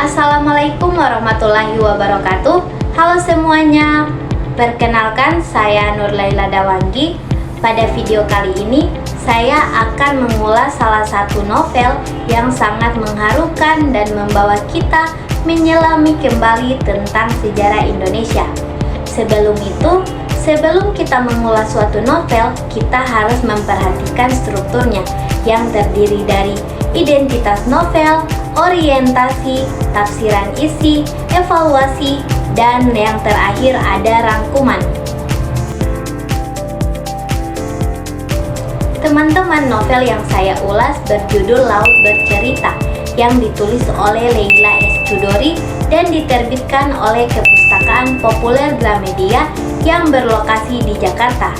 Assalamualaikum warahmatullahi wabarakatuh. Halo semuanya, perkenalkan saya Nur Laila Dawanggi. Pada video kali ini saya akan mengulas salah satu novel yang sangat mengharukan dan membawa kita menyelami kembali tentang sejarah Indonesia. Sebelum kita mengulas suatu novel, kita harus memperhatikan strukturnya yang terdiri dari identitas novel, orientasi, tafsiran isi, evaluasi, dan yang terakhir ada rangkuman. Teman-teman, novel yang saya ulas berjudul Laut Bercerita yang ditulis oleh Leila S. Chudori dan diterbitkan oleh Kepustakaan Populer Gramedia yang berlokasi di Jakarta.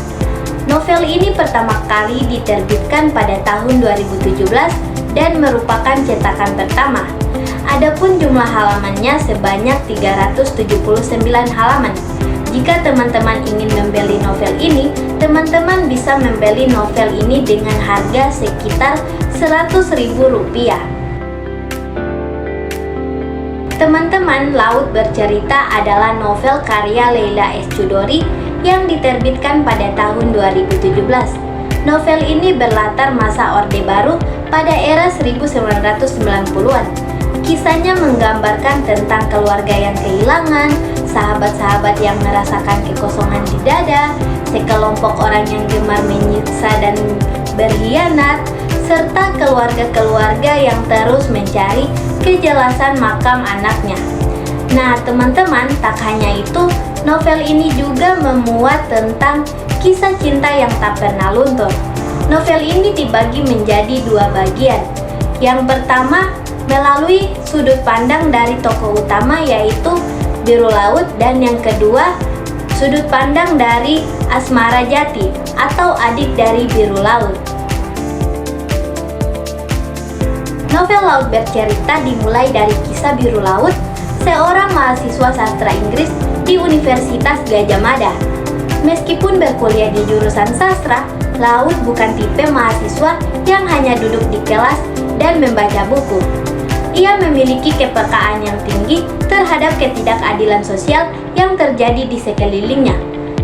Novel ini pertama kali diterbitkan pada tahun 2017 dan merupakan cetakan pertama. Adapun jumlah halamannya sebanyak 379 halaman. Jika teman-teman ingin membeli novel ini, teman-teman bisa membeli novel ini dengan harga sekitar Rp100.000. Teman-teman, Laut Bercerita adalah novel karya Leila S. Chudori yang diterbitkan pada tahun 2017. Novel ini berlatar masa Orde Baru pada era 1990-an. Kisahnya menggambarkan tentang keluarga yang kehilangan, sahabat-sahabat yang merasakan kekosongan di dada, sekelompok orang yang gemar menyiksa dan berkhianat, serta keluarga-keluarga yang terus mencari kejelasan makam anaknya. Nah, teman-teman, tak hanya itu, novel ini juga memuat tentang kisah cinta yang tak pernah luntur. Novel ini dibagi menjadi dua bagian. Yang pertama, melalui sudut pandang dari tokoh utama yaitu Biru Laut, dan yang kedua, sudut pandang dari Asmara Jati atau adik dari Biru Laut. Novel Laut Bercerita dimulai dari kisah Biru Laut, seorang mahasiswa sastra Inggris di Universitas Gadjah Mada. Meskipun berkuliah di jurusan sastra, Laut bukan tipe mahasiswa yang hanya duduk di kelas dan membaca buku. Ia memiliki kepekaan yang tinggi terhadap ketidakadilan sosial yang terjadi di sekelilingnya.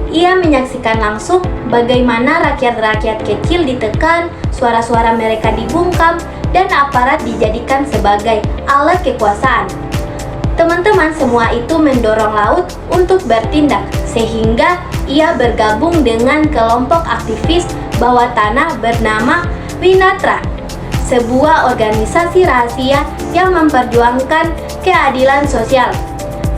Ia menyaksikan langsung bagaimana rakyat-rakyat kecil ditekan, suara-suara mereka dibungkam, dan aparat dijadikan sebagai alat kekuasaan. Teman-teman, semua itu mendorong Laut untuk bertindak, sehingga ia bergabung dengan kelompok aktivis bawah tanah bernama Winatra, sebuah organisasi rahasia yang memperjuangkan keadilan sosial.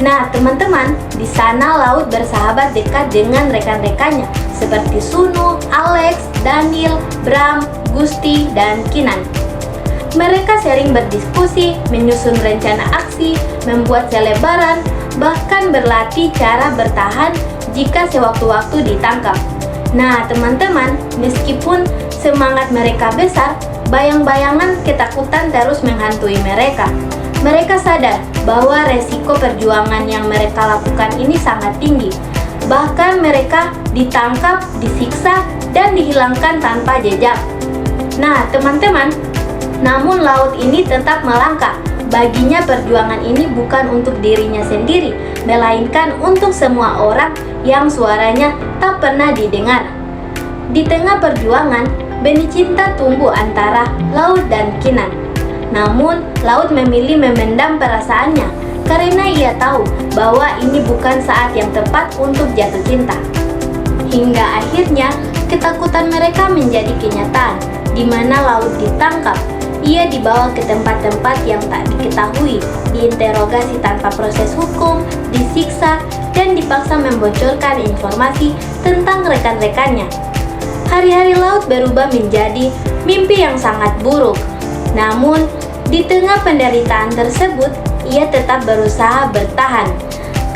Nah, teman-teman, di sana Laut bersahabat dekat dengan rekan-rekannya seperti Sunu, Alex, Daniel, Bram, Gusti, dan Kinan. Mereka sering berdiskusi, menyusun rencana aksi, membuat selebaran, bahkan berlatih cara bertahan jika sewaktu-waktu ditangkap. Nah, teman-teman, meskipun semangat mereka besar, bayang-bayangan ketakutan terus menghantui mereka. Mereka sadar bahwa resiko perjuangan yang mereka lakukan ini sangat tinggi. Bahkan mereka ditangkap, disiksa, dan dihilangkan tanpa jejak. Nah, teman-teman, namun Laut ini tetap melangkah. Baginya perjuangan ini bukan untuk dirinya sendiri, melainkan untuk semua orang yang suaranya tak pernah didengar. Di tengah perjuangan, benih cinta tumbuh antara Laut dan Kinan. Namun, Laut memilih memendam perasaannya karena ia tahu bahwa ini bukan saat yang tepat untuk jatuh cinta. Hingga akhirnya, ketakutan mereka menjadi kenyataan, di mana Laut ditangkap. Ia dibawa ke tempat-tempat yang tak diketahui, diinterogasi tanpa proses hukum, disiksa, dan dipaksa membocorkan informasi tentang rekan-rekannya. Hari-hari Laut berubah menjadi mimpi yang sangat buruk. Namun, di tengah penderitaan tersebut, ia tetap berusaha bertahan.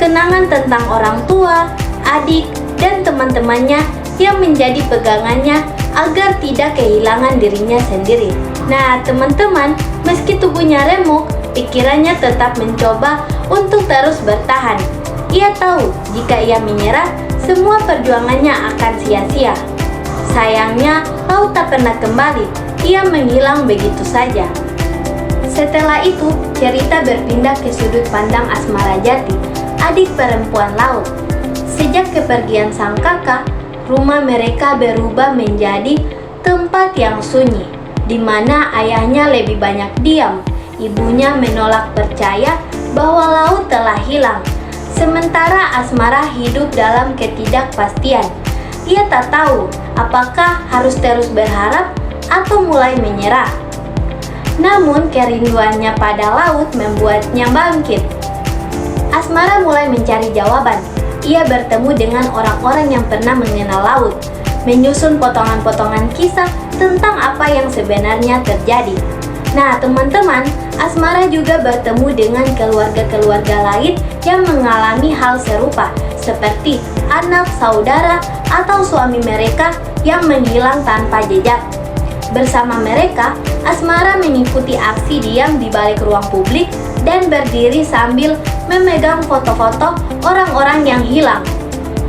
Kenangan tentang orang tua, adik, dan teman-temannya yang menjadi pegangannya agar tidak kehilangan dirinya sendiri. Nah, teman-teman, meski tubuhnya remuk, pikirannya tetap mencoba untuk terus bertahan. Ia tahu jika ia menyerah, semua perjuangannya akan sia-sia. Sayangnya, Laut tak pernah kembali. Ia menghilang begitu saja. Setelah itu, cerita berpindah ke sudut pandang Asmara Jati, adik perempuan laut. Sejak kepergian sang kakak, rumah mereka berubah menjadi tempat yang sunyi, di mana ayahnya lebih banyak diam. Ibunya menolak percaya bahwa laut telah hilang. Sementara Asmara hidup dalam ketidakpastian. Ia tak tahu apakah harus terus berharap atau mulai menyerah. Namun kerinduannya pada laut membuatnya bangkit. Asmara mulai mencari jawaban. Ia bertemu dengan orang-orang yang pernah mengenal laut, menyusun potongan-potongan kisah tentang apa yang sebenarnya terjadi. Nah teman-teman, Asmara juga bertemu dengan keluarga-keluarga lain yang mengalami hal serupa, seperti anak, saudara, atau suami mereka yang menghilang tanpa jejak. Bersama mereka, Asmara mengikuti aksi diam di balik ruang publik dan berdiri sambil memegang foto-foto orang-orang yang hilang.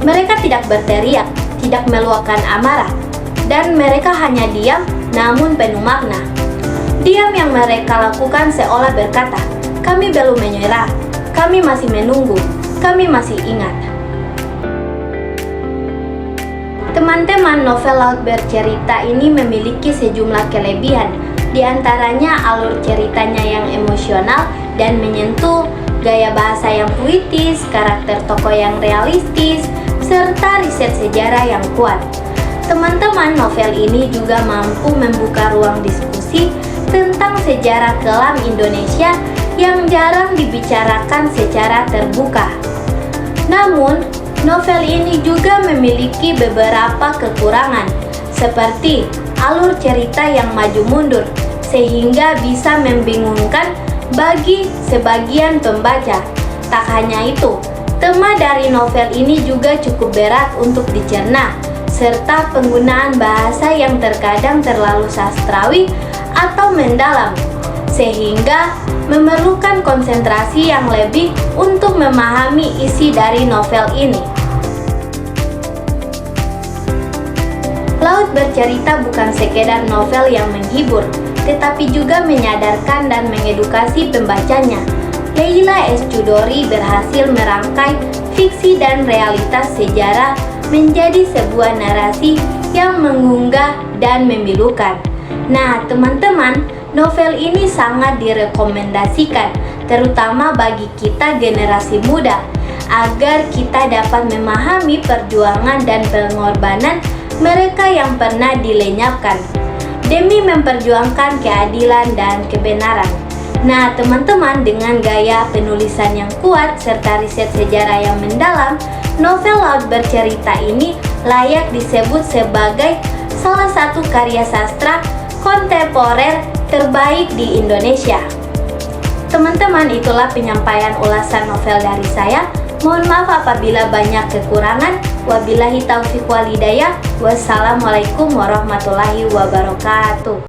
Mereka tidak berteriak, tidak meluapkan amarah, dan mereka hanya diam namun penuh makna. Diam yang mereka lakukan seolah berkata, "Kami belum menyerah, kami masih menunggu, kami masih ingat." Teman-teman, novel Laut Bercerita ini memiliki sejumlah kelebihan. Di antaranya alur ceritanya yang emosional dan menyentuh, gaya bahasa yang puitis, karakter tokoh yang realistis, serta riset sejarah yang kuat. Teman-teman, novel ini juga mampu membuka ruang diskusi tentang sejarah kelam Indonesia yang jarang dibicarakan secara terbuka. Namun, novel ini juga memiliki beberapa kekurangan, seperti alur cerita yang maju mundur, sehingga bisa membingungkan bagi sebagian pembaca. Tak hanya itu, tema dari novel ini juga cukup berat untuk dicerna, serta penggunaan bahasa yang terkadang terlalu sastrawi atau mendalam, sehingga memerlukan konsentrasi yang lebih untuk memahami isi dari novel ini. Laut Bercerita bukan sekedar novel yang menghibur, tetapi juga menyadarkan dan mengedukasi pembacanya. Leila S. Chudori berhasil merangkai fiksi dan realitas sejarah menjadi sebuah narasi yang mengunggah dan memilukan. Nah, teman-teman, novel ini sangat direkomendasikan, terutama bagi kita generasi muda, agar kita dapat memahami perjuangan dan pengorbanan mereka yang pernah dilenyapkan demi memperjuangkan keadilan dan kebenaran. Nah, teman-teman, dengan gaya penulisan yang kuat serta riset sejarah yang mendalam, novel Laut Bercerita ini layak disebut sebagai salah satu karya sastra kontemporer terbaik di Indonesia. Teman-teman, itulah penyampaian ulasan novel dari saya. Mohon maaf apabila banyak kekurangan. Wabillahi taufiq wal hidayah. Wassalamualaikum warahmatullahi wabarakatuh.